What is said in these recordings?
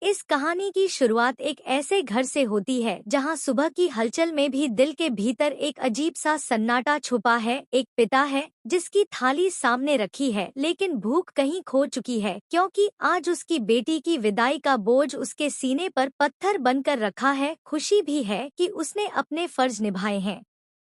इस कहानी की शुरुआत एक ऐसे घर से होती है जहां सुबह की हलचल में भी दिल के भीतर एक अजीब सा सन्नाटा छुपा है। एक पिता है जिसकी थाली सामने रखी है लेकिन भूख कहीं खो चुकी है, क्योंकि आज उसकी बेटी की विदाई का बोझ उसके सीने पर पत्थर बनकर रखा है। खुशी भी है कि उसने अपने फर्ज निभाए हैं,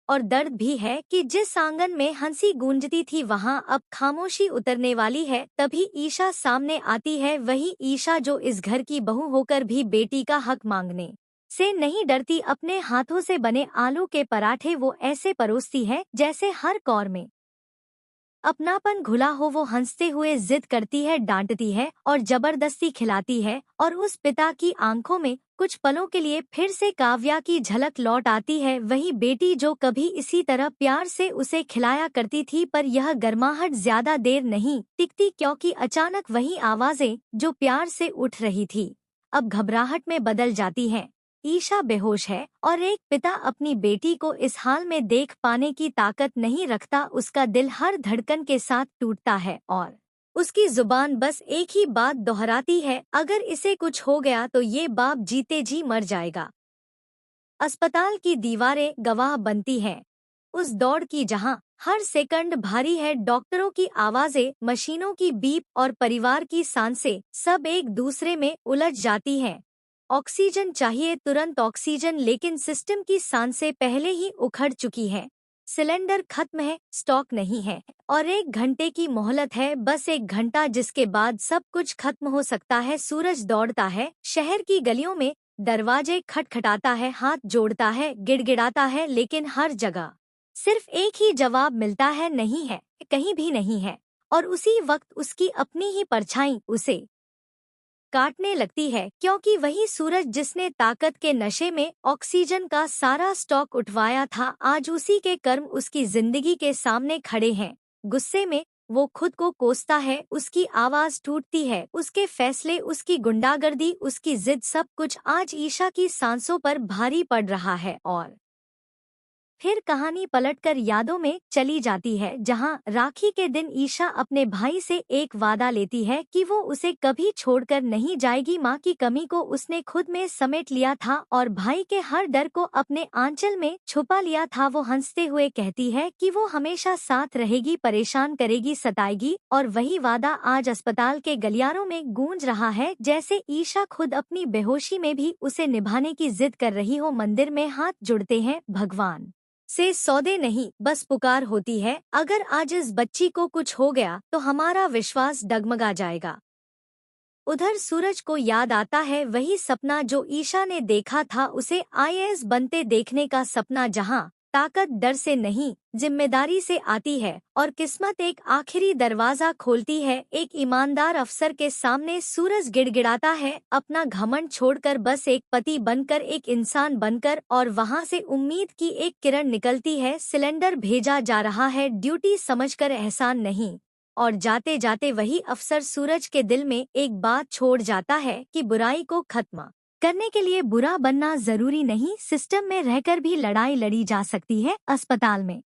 और दर्द भी है कि जिस आंगन में हंसी गूंजती थी वहां अब खामोशी उतरने वाली है। तभी ईशा सामने आती है, वही ईशा जो इस घर की बहू होकर भी बेटी का हक मांगने से नहीं डरती। अपने हाथों से बने आलू के पराठे वो ऐसे परोसती है जैसे हर कौर में अपनापन घुला हो। वो हंसते हुए जिद करती है, डांटती है और जबरदस्ती खिलाती है, और उस पिता की आंखों में कुछ पलों के लिए फिर से काव्या की झलक लौट आती है। वही बेटी जो कभी इसी तरह प्यार से उसे खिलाया करती थी, पर यह गर्माहट ज्यादा देर नहीं टिकती, क्योंकि अचानक वही आवाजें जो प्यार से उठ रही थी अब घबराहट में बदल जाती हैं। ईशा बेहोश है और एक पिता अपनी बेटी को इस हाल में देख पाने की ताकत नहीं रखता। उसका दिल हर धड़कन के साथ टूटता है और उसकी जुबान बस एक ही बात दोहराती है, अगर इसे कुछ हो गया तो ये बाप जीते जी मर जाएगा। अस्पताल की दीवारें गवाह बनती हैं उस दौड़ की जहां हर सेकंड भारी है। डॉक्टरों की आवाजें, मशीनों की बीप और परिवार की सांसें सब एक दूसरे में उलझ जाती हैं। ऑक्सीजन चाहिए, तुरंत ऑक्सीजन, लेकिन सिस्टम की सांसें पहले ही उखड़ चुकी हैं। सिलेंडर खत्म है, स्टॉक नहीं है, और 1 घंटे की मोहलत है, बस 1 घंटा, जिसके बाद सब कुछ खत्म हो सकता है। सूरज दौड़ता है शहर की गलियों में, दरवाजे खटखटाता है, हाथ जोड़ता है, गिड़गिड़ाता है, लेकिन हर जगह सिर्फ एक ही जवाब मिलता है, नहीं है, कहीं भी नहीं है। और उसी वक्त उसकी अपनी ही परछाई उसे काटने लगती है, क्योंकि वही सूरज जिसने ताकत के नशे में ऑक्सीजन का सारा स्टॉक उठवाया था, आज उसी के कर्म उसकी जिंदगी के सामने खड़े हैं। गुस्से में वो खुद को कोसता है, उसकी आवाज टूटती है, उसके फैसले, उसकी गुंडागर्दी, उसकी जिद, सब कुछ आज ईशा की सांसों पर भारी पड़ रहा है। और फिर कहानी पलटकर यादों में चली जाती है, जहां राखी के दिन ईशा अपने भाई से एक वादा लेती है कि वो उसे कभी छोड़कर नहीं जाएगी। माँ की कमी को उसने खुद में समेट लिया था और भाई के हर डर को अपने आंचल में छुपा लिया था। वो हंसते हुए कहती है कि वो हमेशा साथ रहेगी, परेशान करेगी, सताएगी, और वही वादा आज अस्पताल के गलियारों में गूंज रहा है, जैसे ईशा खुद अपनी बेहोशी में भी उसे निभाने की जिद कर रही हो। मंदिर में हाथ जुड़ते हैं, भगवान से सौदे नहीं, बस पुकार होती है, अगर आज इस बच्ची को कुछ हो गया तो हमारा विश्वास डगमगा जाएगा। उधर सूरज को याद आता है वही सपना जो ईशा ने देखा था, उसे आईएएस बनते देखने का सपना, जहां ताकत डर से नहीं जिम्मेदारी से आती है और किस्मत एक आखिरी दरवाजा खोलती है। एक ईमानदार अफसर के सामने सूरज गिड़गिड़ाता है, अपना घमंड छोड़कर बस एक पति बनकर, एक इंसान बनकर, और वहां से उम्मीद की एक किरण निकलती है। सिलेंडर भेजा जा रहा है, ड्यूटी समझकर, एहसान नहीं। और जाते जाते वही अफसर सूरज के दिल में एक बात छोड़ जाता है कि बुराई को खत्म करने के लिए बुरा बनना जरूरी नहीं, सिस्टम में रहकर भी लड़ाई लड़ी जा सकती है। अस्पताल में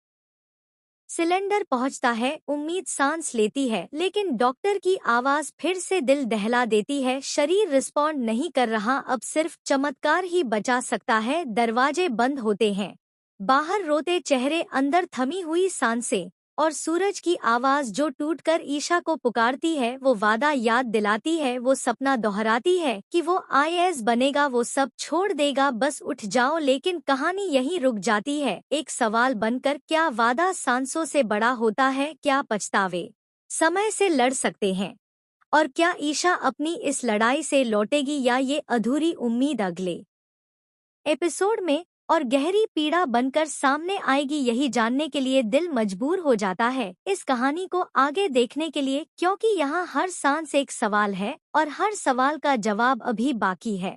सिलेंडर पहुंचता है, उम्मीद सांस लेती है, लेकिन डॉक्टर की आवाज फिर से दिल दहला देती है। शरीर रिस्पॉन्ड नहीं कर रहा, अब सिर्फ चमत्कार ही बचा सकता है। दरवाजे बंद होते हैं, बाहर रोते चेहरे, अंदर थमी हुई सांसें, और सूरज की आवाज जो टूटकर ईशा को पुकारती है, वो वादा याद दिलाती है, वो सपना दोहराती है कि वो आईएएस बनेगा, वो सब छोड़ देगा, बस उठ जाओ। लेकिन कहानी यहीं रुक जाती है, एक सवाल बनकर, क्या वादा सांसों से बड़ा होता है? क्या पछतावे समय से लड़ सकते हैं? और क्या ईशा अपनी इस लड़ाई से लौटेगी, या ये अधूरी उम्मीद अगले एपिसोड में और गहरी पीड़ा बनकर सामने आएगी? यही जानने के लिए दिल मजबूर हो जाता है इस कहानी को आगे देखने के लिए, क्योंकि यहाँ हर सांस एक सवाल है और हर सवाल का जवाब अभी बाकी है।